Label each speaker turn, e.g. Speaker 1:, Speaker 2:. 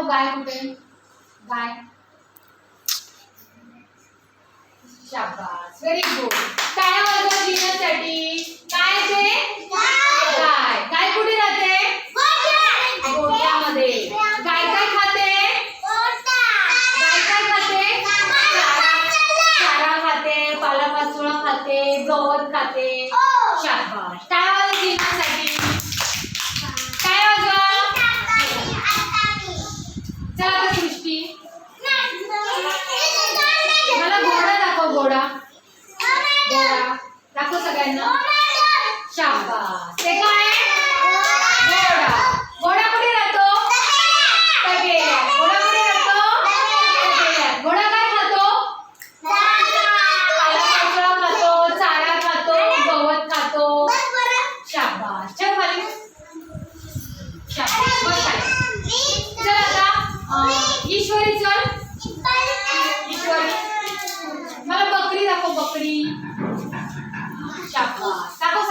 Speaker 1: दाखव गाय कुठे गाय शाबास व्हेरी गुड टाळ्या वाजवा जिन्यासाठी काय ते गाय गाय कुठे राहते गोठ्यामध्ये गाय काय खाते गाय काय खाते चारा खाते पालापाचोळा खाते गवत खाते शाबास टाळ्या वाजवा जिन्यासाठी काय वाजवा चला आता सृष्टी मला घोडा दाखव घोडा घोडा दाखव सगळ्यांना शाबास ते काय घोडा घोडा कुठे राहतो तबेल्यात घोडा कुठे राहतो तबेल्यात घोडा काय खातो पालापाचोळा खातो चारा खातो गवत खातो शाबास चल खाली शाबास बस खाली चल आता ईश्वरी चल ईश्वरी मला बकरी दाखव बकरी शाबास दाखव